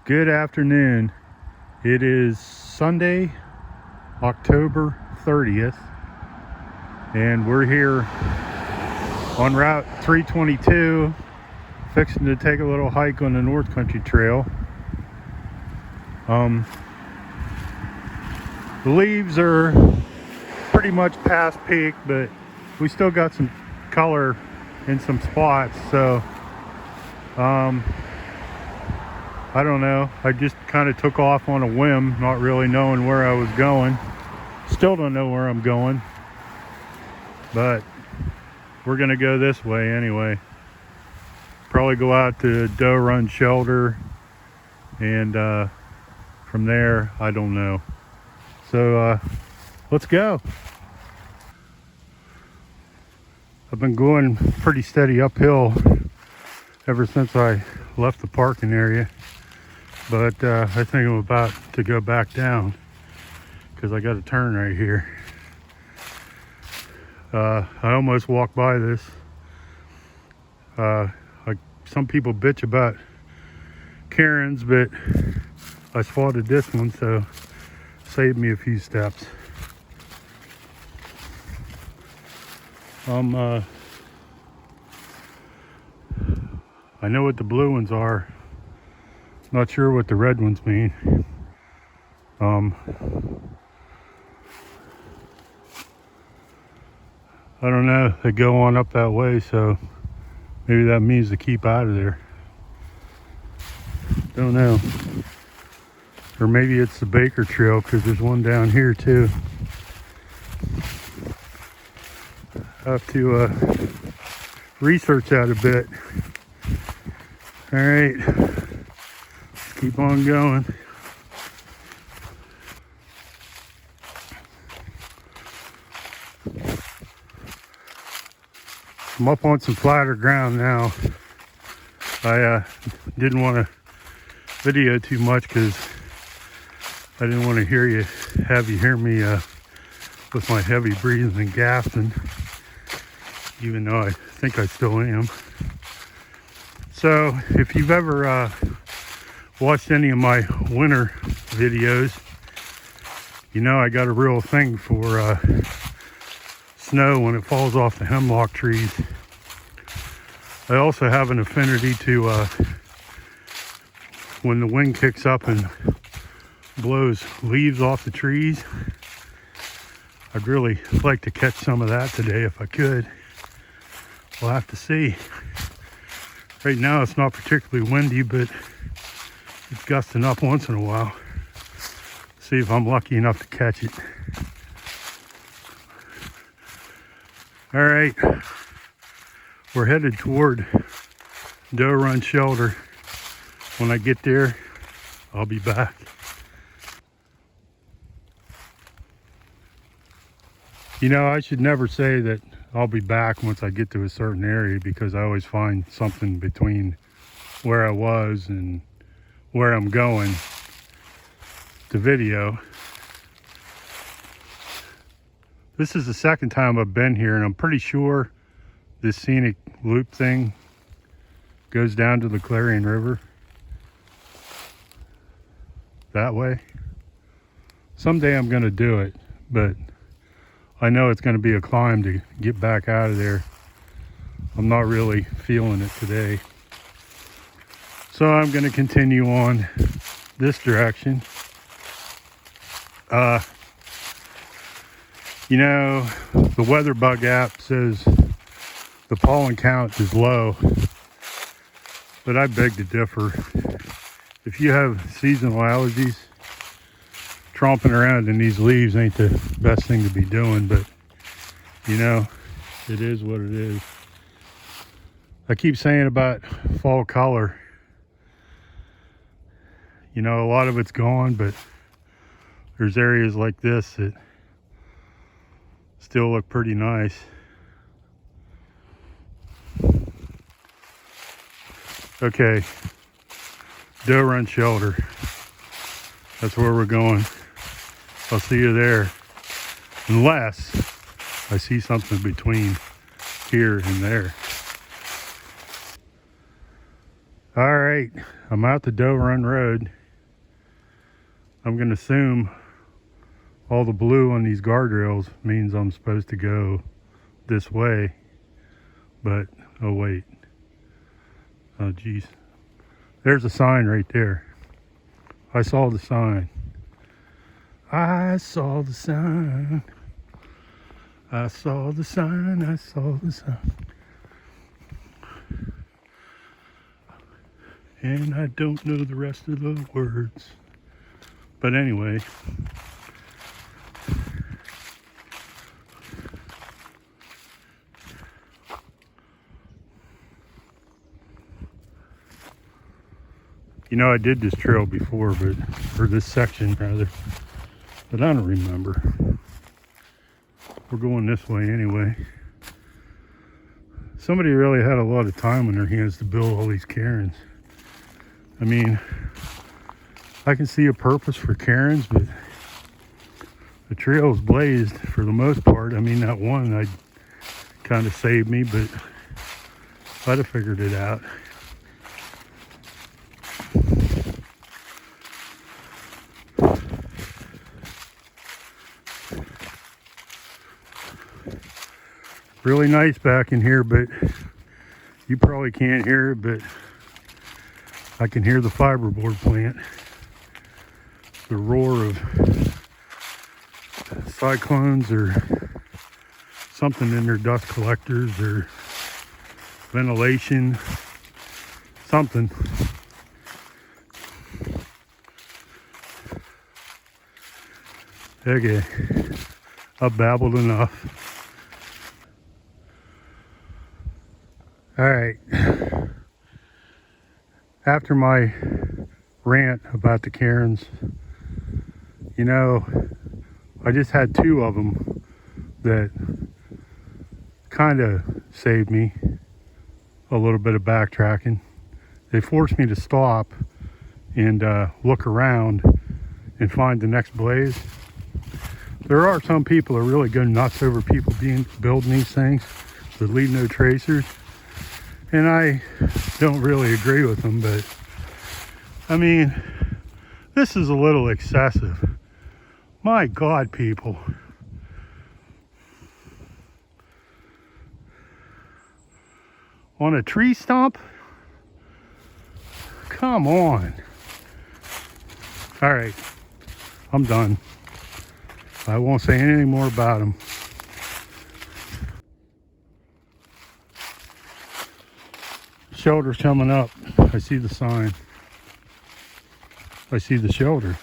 Good afternoon. It is Sunday, October 30th, and we're here on Route 322, fixing to take a little hike on the North Country Trail. The leaves are pretty much past peak, but we still got some color in some spots, so I don't know. I just kind of took off on a whim, not really knowing where I was going. Still don't know where I'm going, but we're gonna go this way anyway. Probably go out to Doe Run Shelter, and from there, I don't know. So let's go. I've been going pretty steady uphill ever since I left the parking area, but I think I'm about to go back down because I got a turn right here. I almost walked by this. Some people bitch about Clarions, but I spotted this one, so saved me a few steps. I know what the blue ones are. Not sure what the red ones mean. I don't know. They go on up that way, so maybe that means to keep out of there. Don't know. Or maybe it's the Baker Trail, because there's one down here too. I have to research that a bit. All right, let's keep on going. I'm up on some flatter ground now. I didn't want to video too much because I didn't want to have you hear me with my heavy breathing and gasping, even though I think I still am. So if you've ever watched any of my winter videos, you know I got a real thing for snow when it falls off the hemlock trees. I also have an affinity to when the wind kicks up and blows leaves off the trees. I'd really like to catch some of that today if I could. We'll have to see. Right now it's not particularly windy, but it's gusting up once in a while. See if I'm lucky enough to catch it. All right, we're headed toward Doe Run Shelter. When I get there, I'll be back. You know, I should never say that I'll be back once I get to a certain area, because I always find something between where I was and where I'm going to video. This is the second time I've been here, and I'm pretty sure this scenic loop thing goes down to the Clarion River that way. Someday I'm going to do it, but I know it's going to be a climb to get back out of there. I'm not really feeling it today. So I'm going to continue on this direction. You know, the weather bug app says the pollen count is low, but I beg to differ. If you have seasonal allergies, tromping around in these leaves ain't the best thing to be doing, but you know, it is what it is. I keep saying about fall color, you know, a lot of it's gone, but there's areas like this that still look pretty nice. Okay, Doe Run Shelter. That's where we're going. I'll see you there, unless I see something between here and there. All right, I'm out the Doe Run Road. I'm going to assume all the blue on these guardrails means I'm supposed to go this way. But, oh wait. Oh geez. There's a sign right there. I saw the sign. I saw the sign. I saw the sign. I saw the sign. And I don't know the rest of the words. But anyway. You know, I did this trail before, or this section rather, but I don't remember. We're going this way anyway. Somebody really had a lot of time on their hands to build all these cairns. I mean, I can see a purpose for cairns, but the trail is blazed for the most part. I mean, that one I kind of saved me, but I'd have figured it out. Really nice back in here, but you probably can't hear it, but I can hear the fiberboard plant. The roar of cyclones or something in their dust collectors or ventilation, something. Okay, I've babbled enough. All right, after my rant about the cairns, you know, I just had two of them that kind of saved me a little bit of backtracking. They forced me to stop and look around and find the next blaze. There are some people that really go nuts over people building these things that leave no tracers. And I don't really agree with them, but I mean, this is a little excessive. My God, people. On a tree stump? Come on. All right, I'm done. I won't say anything more about them. Shelter's coming up. I see the sign. I see the shelter.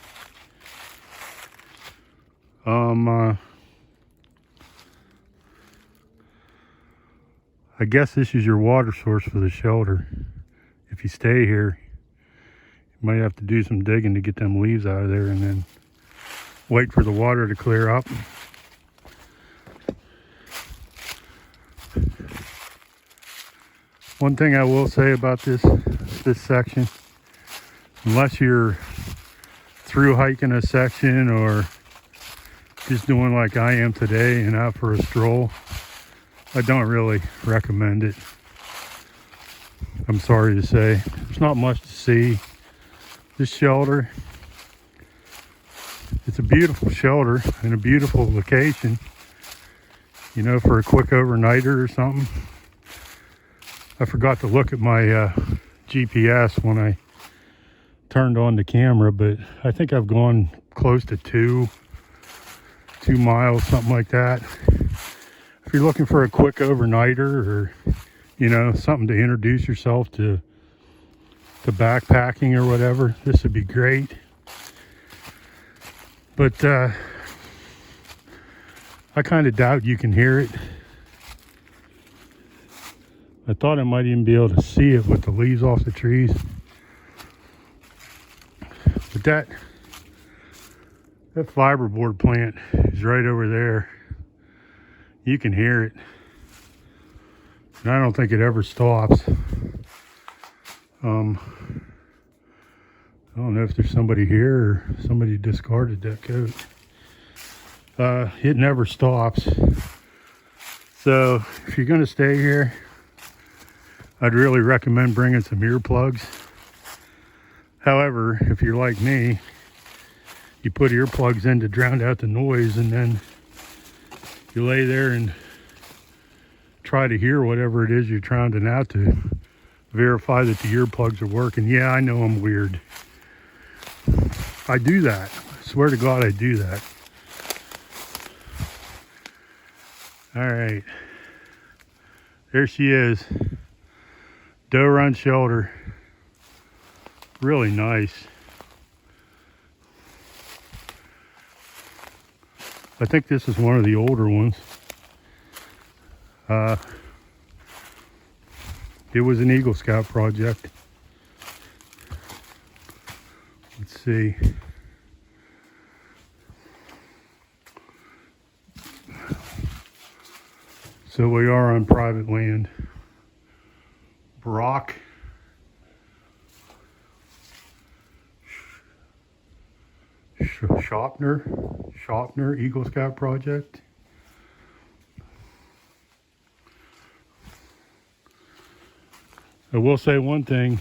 I guess this is your water source for the shelter. If you stay here, you might have to do some digging to get them leaves out of there and then wait for the water to clear up. One thing I will say about this section, unless you're through hiking a section or just doing like I am today and out for a stroll, I don't really recommend it. I'm sorry to say. There's not much to see. This shelter, it's a beautiful shelter in a beautiful location, you know, for a quick overnighter or something. I forgot to look at my GPS when I turned on the camera, but I think I've gone close to 2 miles, something like that. If you're looking for a quick overnighter or, you know, something to introduce yourself to backpacking or whatever, this would be great. But I kind of doubt you can hear it. I thought I might even be able to see it with the leaves off the trees. But that fiberboard plant is right over there. You can hear it. And I don't think it ever stops. I don't know if there's somebody here or somebody discarded that coat. It never stops. So if you're going to stay here, I'd really recommend bringing some earplugs. However, if you're like me, you put earplugs in to drown out the noise, and then you lay there and try to hear whatever it is you're drowning out to verify that the earplugs are working. Yeah, I know I'm weird. I do that. I swear to God I do that. All right. There she is. Doe Run Shelter. Really nice. I think this is one of the older ones. It was an Eagle Scout project. Let's see. So we are on private land. Brock. Shopner Eagle Scout project. I will say one thing.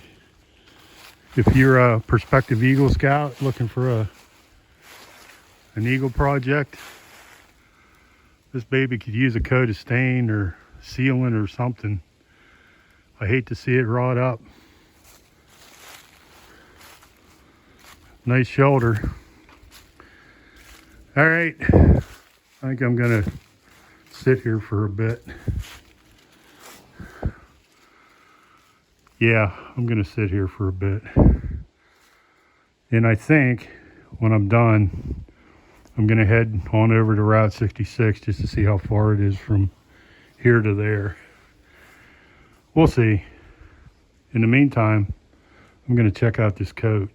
If you're a prospective Eagle Scout looking for an Eagle project, this baby could use a coat of stain or sealant or something. I hate to see it rot up. Nice shelter. All right, I think I'm gonna sit here for a bit. Yeah, I'm gonna sit here for a bit. And I think when I'm done, I'm gonna head on over to Route 66 just to see how far it is from here to there. We'll see. In the meantime, I'm gonna check out this coat.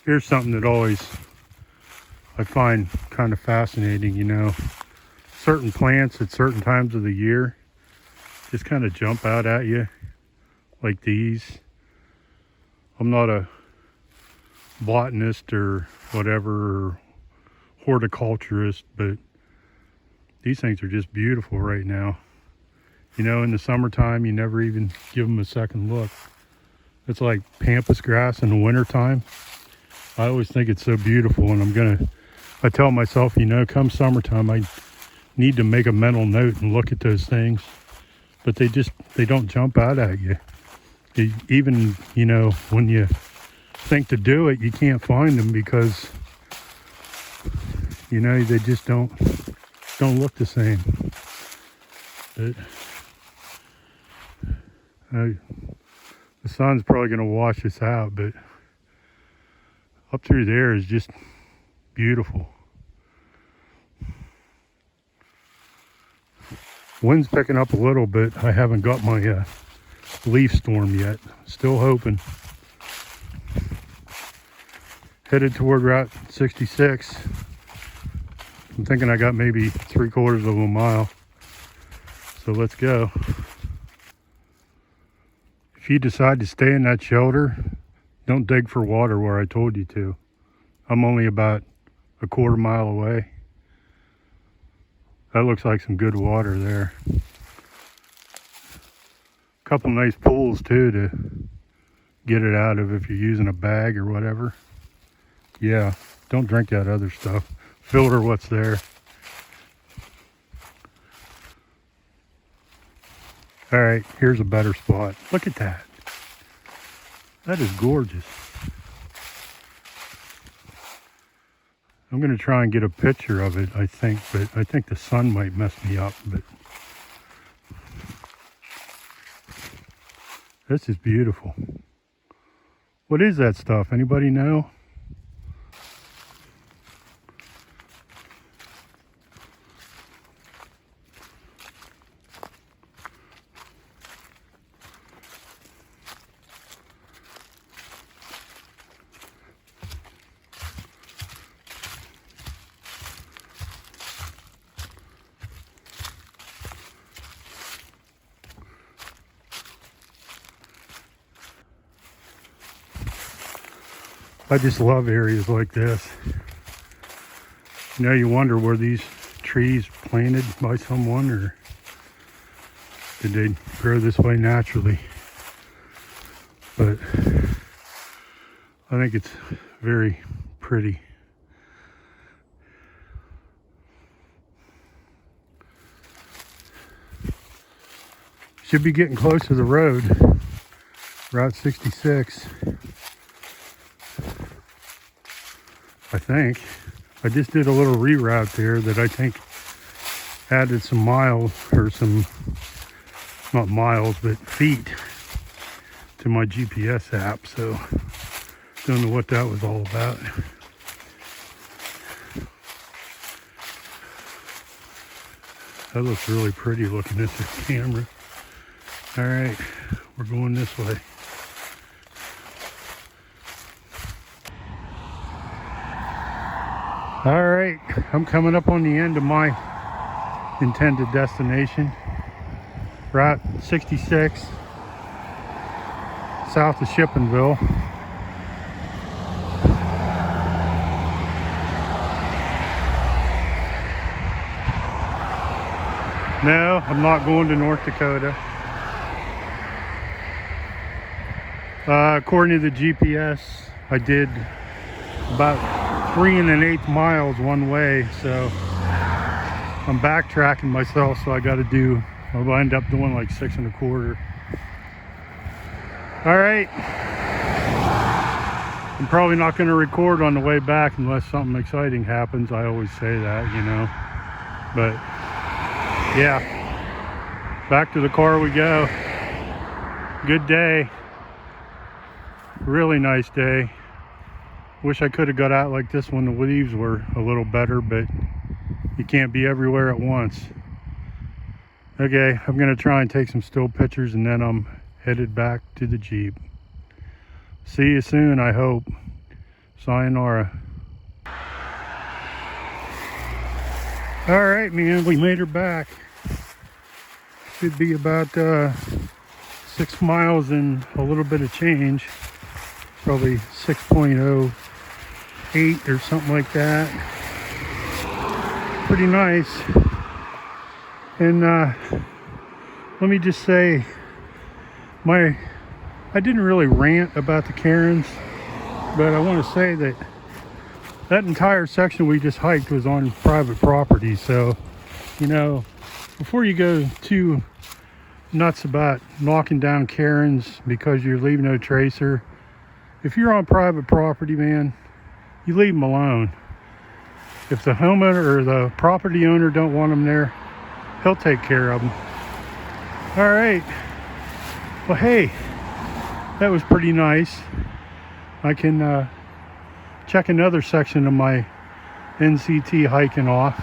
Here's something that always I find kind of fascinating, you know. Certain plants at certain times of the year just kind of jump out at you, like these. I'm not a botanist or whatever, or horticulturist, but these things are just beautiful right now. You know, in the summertime, you never even give them a second look. It's like pampas grass in the wintertime. I always think it's so beautiful, and I tell myself, you know, come summertime, I need to make a mental note and look at those things, but they don't jump out at you. Even, you know, when you think to do it, you can't find them because, you know, they just don't look the same. But, the sun's probably going to wash this out, but up through there is just beautiful. Wind's picking up a little bit. I haven't got my leaf storm yet. Still hoping. Headed toward Route 66. I'm thinking I got maybe 3/4 of a mile. So let's go. If you decide to stay in that shelter, don't dig for water where I told you to. I'm only about 1/4 mile away. That looks like some good water there. A couple nice pools too to get it out of if you're using a bag or whatever. Yeah, don't drink that other stuff. Filter what's there. All right, here's a better spot. Look at that. That is gorgeous. I'm going to try and get a picture of it, I think, but I think the sun might mess me up. But this is beautiful. What is that stuff? Anybody know? I just love areas like this. You know, you wonder where these trees planted by someone, or did they grow this way naturally? But I think it's very pretty. Should be getting close to the road, Route 66. I think. I just did a little reroute there that I think added some miles, or some, not miles, but feet to my GPS app. So don't know what that was all about. That looks really pretty looking at the camera. All right, we're going this way. All right, I'm coming up on the end of my intended destination. Route 66, south of Shippensville. No, I'm not going to North Dakota. According to the GPS, I did about 3 1/8 miles one way, so I'm backtracking myself, so I'll end up doing like 6 1/4. All right, I'm probably not going to record on the way back unless something exciting happens. I always say that, you know, but yeah, back to the car we go. Good day, really nice day. Wish I could have got out like this when the leaves were a little better, but you can't be everywhere at once. Okay, I'm gonna try and take some still pictures, and then I'm headed back to the Jeep. See you soon, I hope. Sayonara. All right, man, we made her back. Should be about 6 miles and a little bit of change. Probably 6.08 or something like that. Pretty nice. And let me just say, I didn't really rant about the Clarions, but I want to say that entire section we just hiked was on private property. So, you know, before you go too nuts about knocking down Clarions because you leave no tracer, if you're on private property, man, you leave them alone. If the homeowner or the property owner don't want them there, he'll take care of them. All right. Well, hey, that was pretty nice. I can check another section of my NCT hiking off.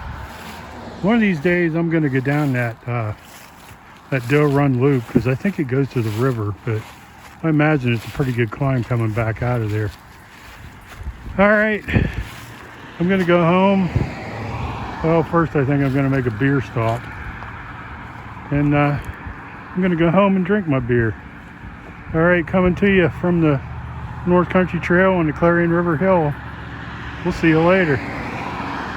One of these days, I'm going to go down that Doe Run Loop, because I think it goes to the river, but I imagine it's a pretty good climb coming back out of there. All right, I'm gonna go home. Well, first I think I'm gonna make a beer stop. And I'm gonna go home and drink my beer. All right, coming to you from the North Country Trail on the Clarion River Hill. We'll see you later.